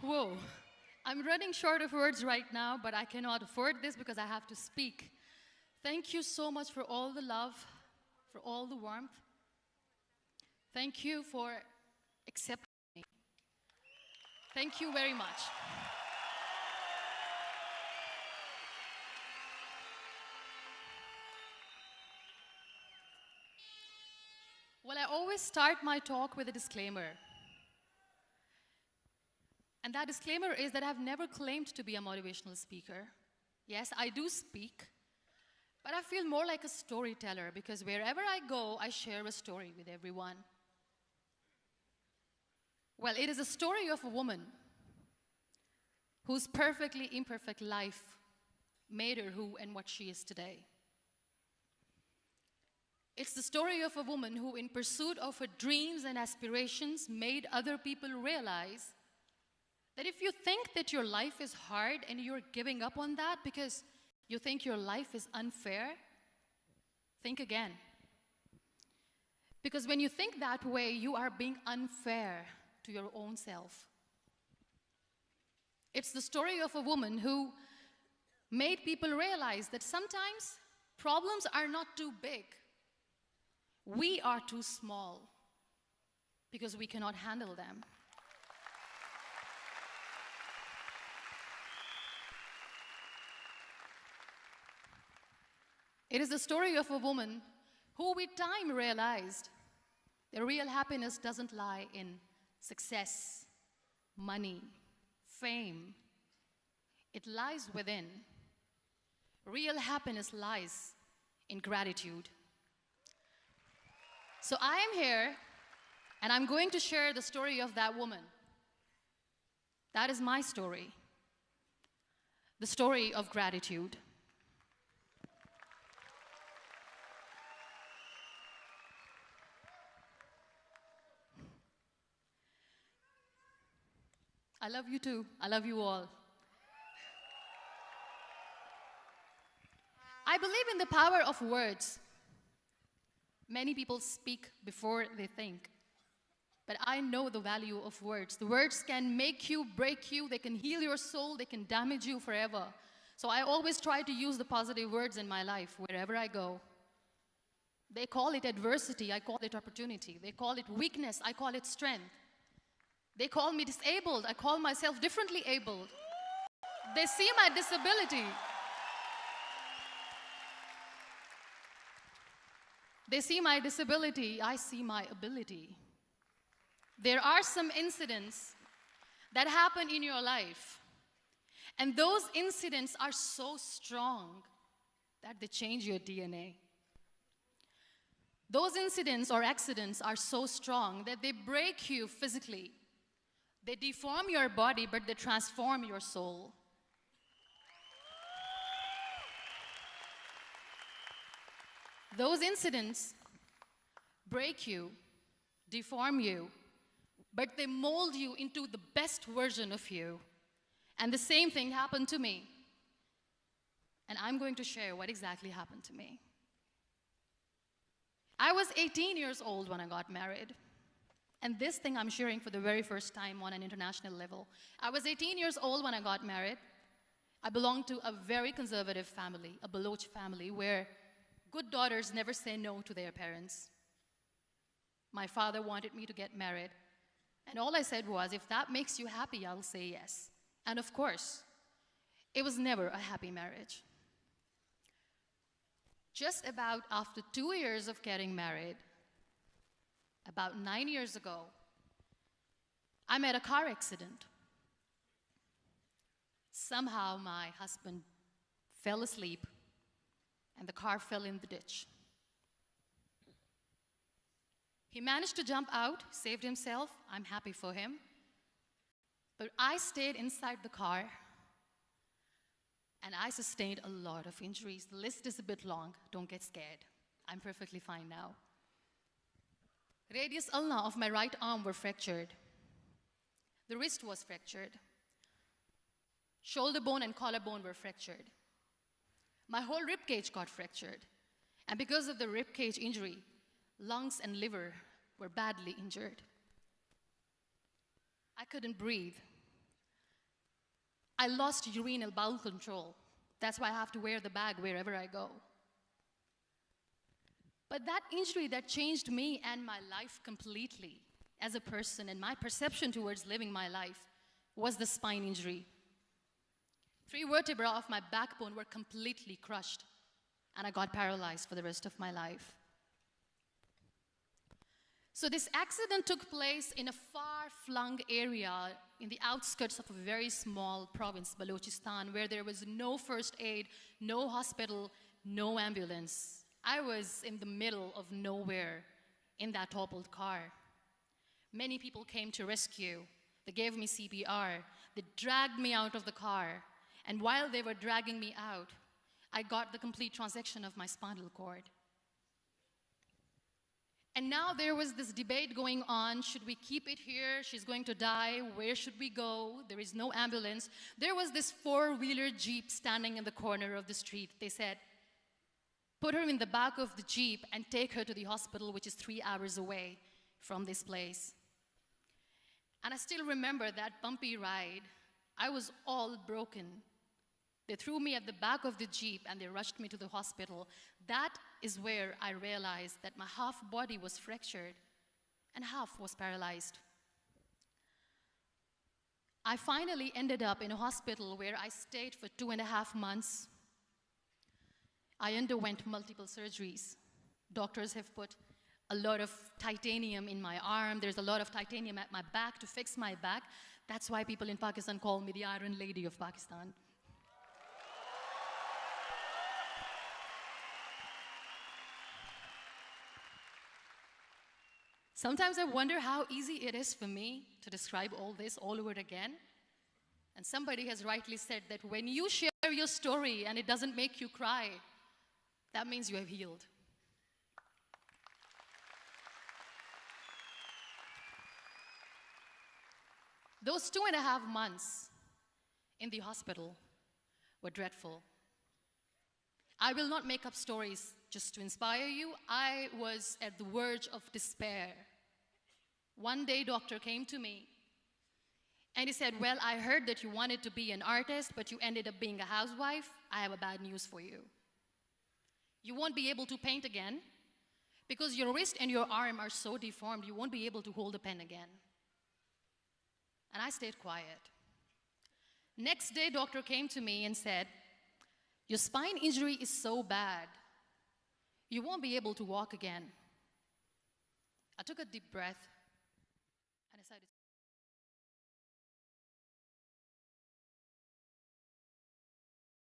Whoa. I'm running short of words right now, but I cannot afford this because I have to speak. Thank you so much for all the love, for all the warmth. Thank you for accepting me. Thank you very much. Well, I always start my talk with a disclaimer. And that disclaimer is that I've never claimed to be a motivational speaker. Yes, I do speak, but I feel more like a storyteller because wherever I go, I share a story with everyone. Well, it is a story of a woman whose perfectly imperfect life made her who and what she is today. It's the story of a woman who, in pursuit of her dreams and aspirations, made other people realize that if you think that your life is hard and you're giving up on that because you think your life is unfair, think again. Because when you think that way, you are being unfair to your own self. It's the story of a woman who made people realize that sometimes problems are not too big. We are too small because we cannot handle them. It is the story of a woman who with time realized that real happiness doesn't lie in success, money, fame. It lies within. Real happiness lies in gratitude. So I am here, and I'm going to share the story of that woman. That is my story. The story of gratitude. I love you too. I love you all. I believe in the power of words. Many people speak before they think. But I know the value of words. The words can make you, break you, they can heal your soul, they can damage you forever. So I always try to use the positive words in my life wherever I go. They call it adversity, I call it opportunity. They call it weakness, I call it strength. They call me disabled, I call myself differently abled. They see my disability. They see my disability, I see my ability. There are some incidents that happen in your life, and those incidents are so strong that they change your DNA. Those incidents or accidents are so strong that they break you physically. They deform your body, but they transform your soul. Those incidents break you, deform you, but they mold you into the best version of you. And the same thing happened to me. And I'm going to share what exactly happened to me. I was 18 years old when I got married. And this thing I'm sharing for the very first time on an international level. I was 18 years old when I got married. I belonged to a very conservative family, a Baloch family, where good daughters never say no to their parents. My father wanted me to get married. And all I said was, if that makes you happy, I'll say yes. And of course, it was never a happy marriage. Just about after 2 years of getting married, about 9 years ago, I met a car accident. Somehow my husband fell asleep and the car fell in the ditch. He managed to jump out, saved himself. I'm happy for him. But I stayed inside the car and I sustained a lot of injuries. The list is a bit long. Don't get scared. I'm perfectly fine now. Radius ulna of my right arm were fractured. The wrist was fractured. Shoulder bone and collarbone were fractured. My whole rib cage got fractured. And because of the rib cage injury, lungs and liver were badly injured. I couldn't breathe. I lost urinary bowel control. That's why I have to wear the bag wherever I go. But that injury that changed me and my life completely as a person and my perception towards living my life was the spine injury. 3 vertebrae of my backbone were completely crushed, and I got paralyzed for the rest of my life. So this accident took place in a far-flung area in the outskirts of a very small province, Balochistan, where there was no first aid, no hospital, no ambulance. I was in the middle of nowhere in that toppled car. Many people came to rescue. They gave me CPR. They dragged me out of the car. And while they were dragging me out, I got the complete transection of my spinal cord. And now there was this debate going on. Should we keep it here? She's going to die. Where should we go? There is no ambulance. There was this 4-wheeler Jeep standing in the corner of the street. They said, put her in the back of the Jeep and take her to the hospital, which is 3 hours away from this place. And I still remember that bumpy ride. I was all broken. They threw me at the back of the Jeep and they rushed me to the hospital. That is where I realized that my half body was fractured and half was paralyzed. I finally ended up in a hospital where I stayed for 2.5 months. I underwent multiple surgeries. Doctors have put a lot of titanium in my arm. There's a lot of titanium at my back to fix my back. That's why people in Pakistan call me the Iron Lady of Pakistan. Sometimes I wonder how easy it is for me to describe all this all over again. And somebody has rightly said that when you share your story and it doesn't make you cry, that means you have healed. Those 2.5 months in the hospital were dreadful. I will not make up stories just to inspire you. I was at the verge of despair. One day, doctor came to me and he said, well, I heard that you wanted to be an artist, but you ended up being a housewife. I have a bad news for you. You won't be able to paint again because your wrist and your arm are so deformed, you won't be able to hold a pen again. And I stayed quiet. Next day, doctor came to me and said, your spine injury is so bad, you won't be able to walk again. I took a deep breath and decided